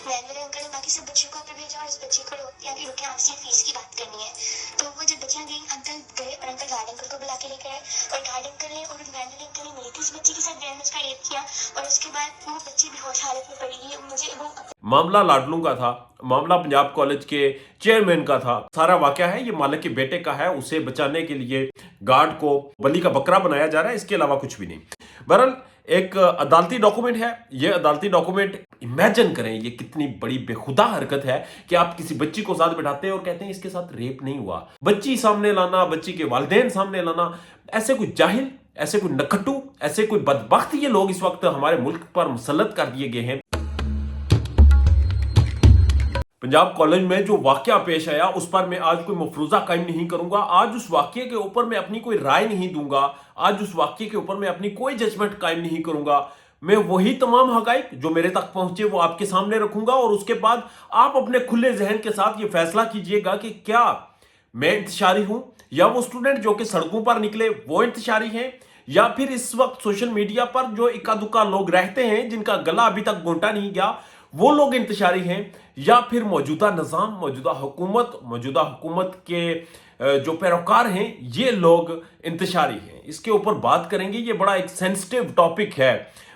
Van वाले uncle ने बाकी सब बच्चियों को ऊपर भेजा और इस बच्ची को रुके आपसे फीस की बात करनी है। तो वो जब बच्चियां गई, अंकल गए और अंकल गार्ड अंकल को बुला के लेकर आए और गार्ड अंकल ने और वैन वाले अंकल ने मिली थी इस बच्ची के साथ, वैन में उसका रेप किया और उसके बाद वो बच्ची बेहोश हालत में पड़ी है। मुझे वो मामला लाडलू का था, मामला पंजाब कॉलेज के चेयरमैन का था। सारा वाकया है ये मालिक के बेटे का है, उसे बचाने के लिए गार्ड को बलि का बकरा बनाया जा रहा है, इसके अलावा कुछ भी नहीं। बहरहाल एक अदालती डॉक्यूमेंट है, ये अदालती डॉक्यूमेंट इमेजिन करें ये कितनी बड़ी बेखुदा हरकत है कि आप किसी बच्ची को साथ बिठाते हैं और कहते हैं इसके साथ रेप नहीं हुआ। बच्ची सामने लाना, बच्ची के वालिदैन सामने लाना, ऐसे कोई जाहिल, ऐसे कोई नकट्टू, ऐसे कोई बदबख्त ये लोग इस वक्त हमारे मुल्क पर मुसल्लत कर दिए गए हैं। पंजाब कॉलेज में जो वाकया पेश आया उस पर मैं आज कोई मफरूजा कायम नहीं करूंगा, आज उस वाकये के ऊपर मैं अपनी कोई राय नहीं दूंगा, आज उस वाकये के ऊपर मैं अपनी कोई जजमेंट कायम नहीं करूंगा। मैं वही तमाम हकाइक जो मेरे तक पहुंचे वो आपके सामने रखूंगा और उसके बाद आप अपने खुले जहन के साथ ये फैसला कीजिएगा कि क्या मैं इंतशारी हूं या वो स्टूडेंट जो कि सड़कों पर निकले वो इंतशारी हैं, या फिर इस वक्त सोशल मीडिया पर जो इक्का दुक्का लोग रहते हैं जिनका गला अभी तक घोंटा नहीं गया वो लोग इंतशारी हैं, या फिर मौजूदा निज़ाम, मौजूदा हुकूमत के जो पैरोकार हैं ये लोग इंतशारी हैं। इसके ऊपर बात करेंगे। ये बड़ा एक सेंसिटिव टॉपिक है।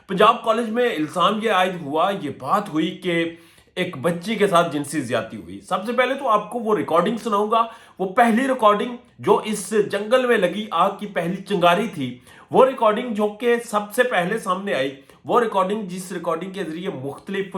पंजाब कॉलेज में इल्ज़ाम ये आयद हुआ, ये बात हुई कि एक बच्ची के साथ जिनसी ज्यादती हुई। सबसे पहले तो आपको वो रिकॉर्डिंग सुनाऊंगा, वो पहली रिकॉर्डिंग जो इस जंगल में लगी आग की पहली चिंगारी थी, वो रिकॉर्डिंग जो कि सबसे पहले सामने आई, वो रिकॉर्डिंग जिस रिकॉर्डिंग के जरिए मुख्तलिफ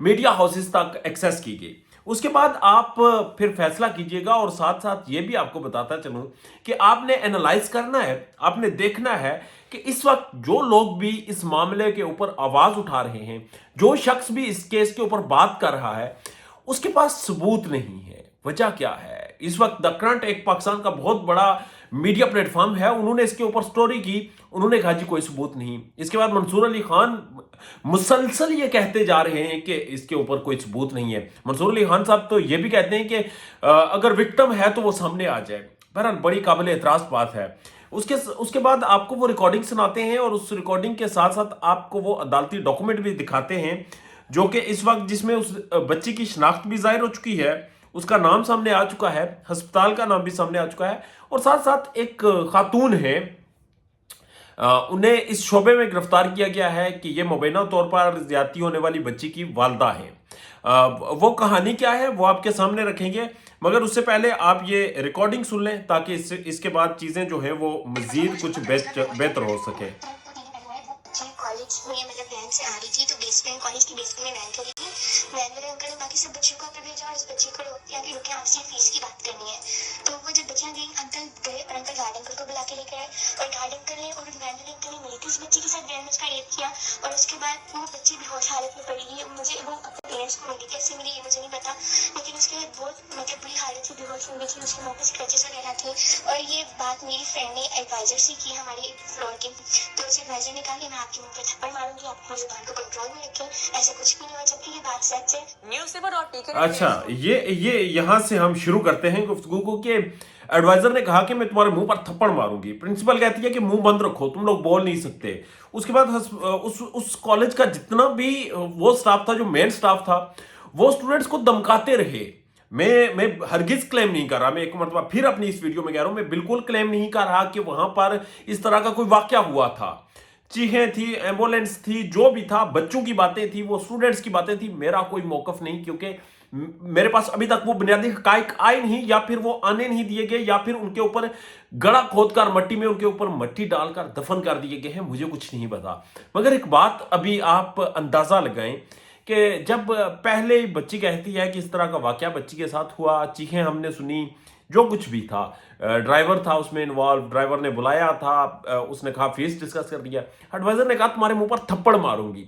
मीडिया हाउसेस तक एक्सेस की गई। उसके बाद आप फिर फैसला कीजिएगा और साथ साथ ये भी आपको बताता चलूं कि आपने एनालाइज करना है, आपने देखना है कि इस वक्त जो लोग भी इस मामले के ऊपर आवाज उठा रहे हैं, जो शख्स भी इस केस के ऊपर बात कर रहा है, उसके पास सबूत नहीं है। वजह क्या है? इस वक्त द करंट एक पाकिस्तान का बहुत बड़ा मीडिया प्लेटफॉर्म है, उन्होंने इसके ऊपर स्टोरी की, उन्होंने कहा जी कोई सबूत नहीं। इसके बाद मंसूर अली खान मुसलसल ये कहते जा रहे हैं कि इसके ऊपर कोई सबूत नहीं है। मंसूर अली खान साहब तो ये भी कहते हैं कि अगर विक्टिम है तो वो सामने आ जाए। बहरहाल बड़ी काबिल एतराज बात है। उसके बाद आपको वो रिकॉर्डिंग सुनाते हैं और उस रिकॉर्डिंग के साथ साथ आपको वो अदालती डॉक्यूमेंट भी दिखाते हैं जो कि इस वक्त जिसमें उस बच्ची की शनाख्त भी जाहिर हो चुकी है, उसका नाम सामने आ चुका है, अस्पताल का नाम भी सामने आ चुका है, और साथ साथ एक खातून है, उन्हें इस शोबे में गिरफ्तार किया गया है कि ये मुबैना तौर पर ज्यादती होने वाली बच्ची की वालदा है। वो कहानी क्या है वो आपके सामने रखेंगे, मगर उससे पहले आप ये रिकॉर्डिंग सुन लें ताकि इसके बाद चीजें जो है वो मजीद कुछ बेहतर हो सके। कॉलेज में मतलब वैन से आ रही थी तो बेसमेंट कॉलेज की बेसमेंट में वैन खड़ी थी। वैन वाले अंकल ने बाकी सब बच्चियों को ऊपर भेजा और इस बच्ची को रुके आपसे फीस की बात करनी है। तो वो जब बच्चियां गई, अंकल गए और अंकल गार्ड अंकल को बुला के लेकर आए और गार्ड अंकल ने और वैन वाले अंकल ने मिली थी इस बच्ची के साथ, वैन में उसका रेप किया और उसके बाद वो बच्ची बेहोश हालत में पड़ी है। मुझे वो अपने पेरेंट्स को मिली, कैसे मिली ये मुझे नहीं पता, लेकिन उसके बाद बहुत मतलब बुरी हालत से बेहोश हो गई थी, उसके मुंह पे स्क्रैचेस वगैरह थे। और ये बात मेरी फ्रेंड ने एडवाइजर से की हमारे फ्लोर के, तो उस एडवाइजर ने कहा कि मैं आपके मुंह पे थप्पड़ मारूंगी, आप अपनी जुबान को कंट्रोल में रखें, ऐसा कुछ भी नहीं हुआ, जबकि ये बात सच है। अच्छा, ये यहां से हम शुरू करते हैं गुफ्तगू को कि एडवाइजर ने कहा कि मैं तुम्हारे मुंह पर थप्पड़ मारूंगी। प्रिंसिपल कहती है कि मुंह बंद रखो, तुम लोग बोल नहीं सकते। उसके बाद उस कॉलेज का जितना भी वो स्टाफ था, जो मेन स्टाफ था, वो स्टूडेंट्स को धमकाते रहे। मैं हरगिज क्लेम नहीं कर रहा, मैं एक मरतबा फिर अपनी इस वीडियो में कह रहा हूं, मैं बिल्कुल क्लेम नहीं कर रहा कि वहां पर इस तरह का कोई वाकया हुआ था। चीखें थी, एम्बुलेंस थी, जो भी था, बच्चों की बातें थी, वो स्टूडेंट्स की बातें थी। मेरा कोई मौकफ नहीं, क्योंकि मेरे पास अभी तक वो बुनियादी हकाइक आए नहीं, या फिर वो आने नहीं दिए गए, या फिर उनके ऊपर गड़ा खोदकर मट्टी में उनके ऊपर मट्टी डालकर दफन कर दिए गए हैं, मुझे कुछ नहीं पता। मगर एक बात अभी आप अंदाजा लगाएं कि जब पहले बच्ची कहती है कि इस तरह का वाकया बच्ची के साथ हुआ, चीखें हमने सुनी, जो कुछ भी था, ड्राइवर था उसमें इन्वॉल्व, ड्राइवर ने बुलाया था, उसने कहा फीस डिस्कस कर दिया, एडवाइजर ने कहा तुम्हारे मुंह पर थप्पड़ मारूंगी।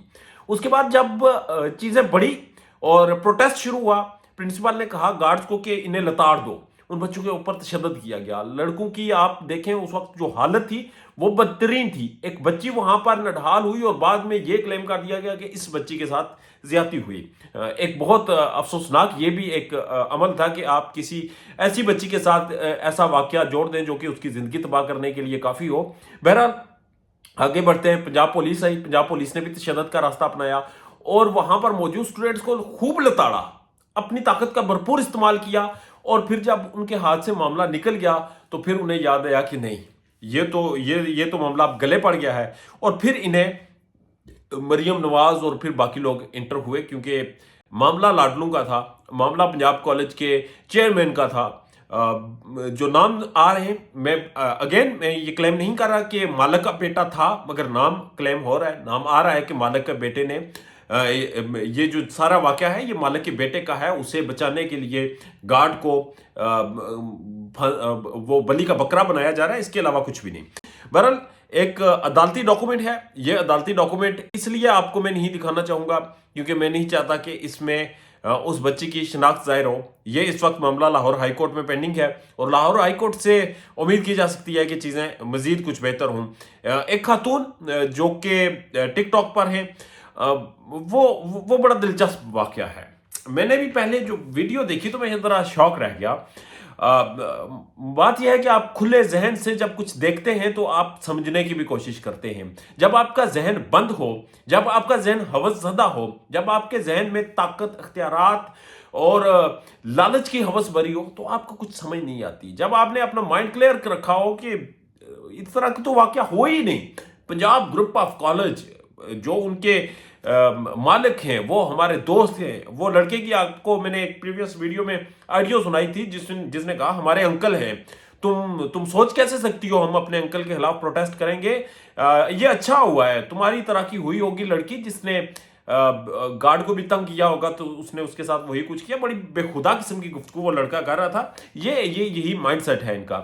उसके बाद जब चीजें बढ़ी और प्रोटेस्ट शुरू हुआ, प्रिंसिपल ने कहा गार्ड्स को कि इन्हें लताड़ दो। उन बच्चों के ऊपर तशद्दुद किया गया। लड़कों की आप देखें उस वक्त जो हालत थी वो बदतरीन थी। एक बच्ची वहां पर नढाल हुई और बाद में ये क्लेम कर दिया गया कि इस बच्ची के साथ ज्यादती हुई। एक बहुत अफसोसनाक ये भी एक अमल था कि आप किसी ऐसी बच्ची के साथ ऐसा वाकया जोड़ दें जो कि उसकी जिंदगी तबाह करने के लिए काफी हो। बहरहाल आगे बढ़ते हैं। पंजाब पुलिस आई, पंजाब पुलिस ने भी तशद्दुद का रास्ता अपनाया और वहां पर मौजूद स्टूडेंट्स को खूब लताड़ा, अपनी ताकत का भरपूर इस्तेमाल किया। और फिर जब उनके हाथ से मामला निकल गया तो फिर उन्हें याद आया कि नहीं, ये तो मामला अब गले पड़ गया है। और फिर इन्हें मरियम नवाज और फिर बाकी लोग इंटर हुए, क्योंकि मामला लाडलू का था, मामला पंजाब कॉलेज के चेयरमैन का था। जो नाम आ रहे हैं, मैं ये क्लेम नहीं कर रहा कि मालिक का बेटा था, मगर नाम क्लेम हो रहा है, नाम आ रहा है कि मालिक के बेटे ने ये जो सारा वाकया है ये मालिक के बेटे का है। उसे बचाने के लिए गार्ड को वो बलि का बकरा बनाया जा रहा है, इसके अलावा कुछ भी नहीं। बहरहाल एक अदालती डॉक्यूमेंट है, ये अदालती डॉक्यूमेंट इसलिए आपको मैं नहीं दिखाना चाहूंगा क्योंकि मैं नहीं चाहता कि इसमें उस बच्ची की शिनाख्त जाहिर हो। ये इस वक्त मामला लाहौर हाई कोर्ट में पेंडिंग है और लाहौर हाई कोर्ट से उम्मीद की जा सकती है कि चीज़ें मजीद कुछ बेहतर हों। एक खातून जो कि टिकटॉक पर है, वो बड़ा दिलचस्प वाकया है। मैंने भी पहले जो वीडियो देखी तो मैं ज़रा शौक रह गया। बात यह है कि आप खुले जहन से जब कुछ देखते हैं तो आप समझने की भी कोशिश करते हैं। जब आपका जहन बंद हो, जब आपका जहन हवसज़दा हो, जब आपके जहन में ताकत, अख्तियारात और लालच की हवस भरी हो तो आपको कुछ समझ नहीं आती। जब आपने अपना माइंड क्लियर कर रखा हो कि इस तरह की तो वाकया हो ही नहीं। पंजाब ग्रुप ऑफ कॉलेज जो उनके मालिक हैं वो हमारे दोस्त हैं। वो लड़के की आपको मैंने एक प्रीवियस वीडियो में ऑडियो सुनाई थी जिसने कहा हमारे अंकल हैं, तुम सोच कैसे सकती हो हम अपने अंकल के खिलाफ प्रोटेस्ट करेंगे। ये अच्छा हुआ है, तुम्हारी तरह की हुई होगी लड़की जिसने गार्ड को भी तंग किया होगा तो उसने उसके साथ वही कुछ किया। बड़ी बेखुदा किस्म की गुफ्तगू वो लड़का कर रहा था। यही माइंडसेट है इनका।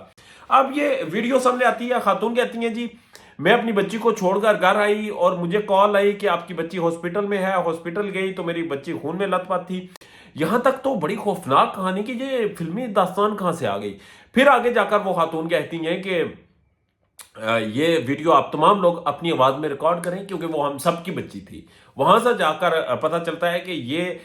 अब ये वीडियो सामने आती है, खातून कहती है जी मैं अपनी बच्ची को छोड़कर घर आई और मुझे कॉल आई कि आपकी बच्ची हॉस्पिटल में है। हॉस्पिटल गई तो मेरी बच्ची खून में लथपथ थी। यहां तक तो बड़ी खौफनाक कहानी की ये फिल्मी दास्तान कहां से आ गई। फिर आगे जाकर वो खातून कहती हैं कि ये वीडियो आप तमाम लोग अपनी आवाज में रिकॉर्ड करें क्योंकि वो हम सब की बच्ची थी। वहां से जाकर पता चलता है कि ये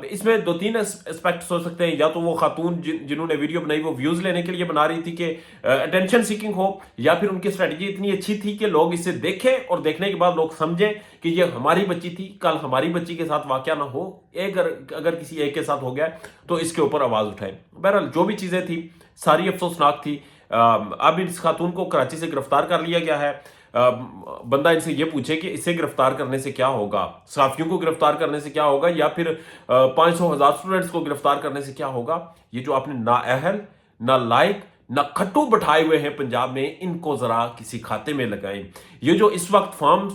इसमें 2-3 एस्पेक्ट्स हो सकते हैं। या तो वो खातून जिन्होंने वीडियो बनाई वो व्यूज लेने के लिए बना रही थी कि अटेंशन सीकिंग हो, या फिर उनकी स्ट्रेटजी इतनी अच्छी थी कि लोग इसे देखें और देखने के बाद लोग समझें कि ये हमारी बच्ची थी, कल हमारी बच्ची के साथ वाकया ना हो। अगर किसी एक के साथ हो गया तो इसके ऊपर आवाज उठाए। बहरहाल जो भी चीजें थी सारी अफसोसनाक थी। अब इस खातून को कराची से गिरफ्तार कर लिया गया है। बंदा इनसे ये पूछे कि इसे गिरफ्तार करने से क्या होगा, सहाफियों को गिरफ्तार करने से क्या होगा, या फिर 500,000 स्टूडेंट्स को गिरफ्तार करने से क्या होगा। ये जो आपने ना अहल, ना लायक, ना खट्टू बैठाए हुए हैं पंजाब में, इनको जरा किसी खाते में लगाएं। ये जो इस वक्त फॉर्म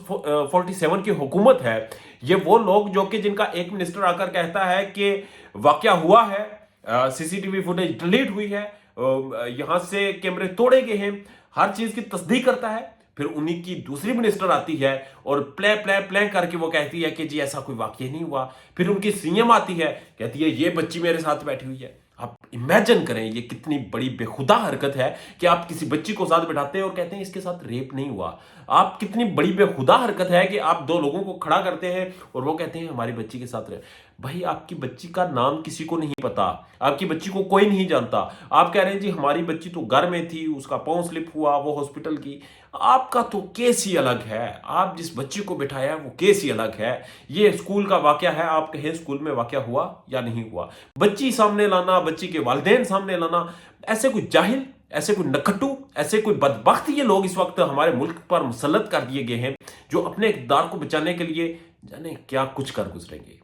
47 की हुकूमत है, ये वो लोग जो कि जिनका एक मिनिस्टर आकर कहता है कि वाकया हुआ है, सीसीटीवी फुटेज डिलीट हुई है, यहां से कैमरे तोड़े गए हैं, हर चीज की तस्दीक करता है। फिर उन्हीं की दूसरी मिनिस्टर आती है और प्ले करके वो कहती है कि जी ऐसा कोई वाकया नहीं हुआ। फिर उनकी सीएम आती है, कहती है ये बच्ची मेरे साथ बैठी हुई है। आप इमेजिन करें ये कितनी बड़ी बेखुदा हरकत है कि आप किसी बच्ची को साथ बैठाते हैं और कहते हैं इसके साथ रेप नहीं हुआ। आप कितनी बड़ी बेखुदा हरकत है कि आप दो लोगों को खड़ा करते हैं और वो कहते हैं हमारी बच्ची के साथ रेप। भाई आपकी बच्ची का नाम किसी को नहीं पता, आपकी बच्ची को कोई नहीं जानता। आप कह रहे हैं जी हमारी बच्ची तो घर में थी, उसका पांव स्लिप हुआ, वो हॉस्पिटल की। आपका तो केस ही अलग है, आप जिस बच्ची को बिठाया वो केस ही अलग है। ये स्कूल का वाकया है, आप कहें स्कूल में वाकया हुआ या नहीं हुआ। बच्ची सामने लाना, बच्ची के वालिदैन सामने लाना, ऐसे कोई जाहिल, ऐसे कोई नखट्टू, ऐसे कोई बदबख्त ये लोग इस वक्त हमारे मुल्क पर मुसल्लत कर दिए गए हैं जो अपने इक़्तिदार को बचाने के लिए जाने क्या कुछ कर गुजरेंगे।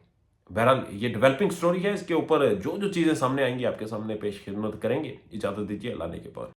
बहरहाल ये डेवलपिंग स्टोरी है, इसके ऊपर जो जो चीजें सामने आएंगी आपके सामने पेश खिदमत करेंगे। इजाजत दीजिए, अल्लाह ने के पास।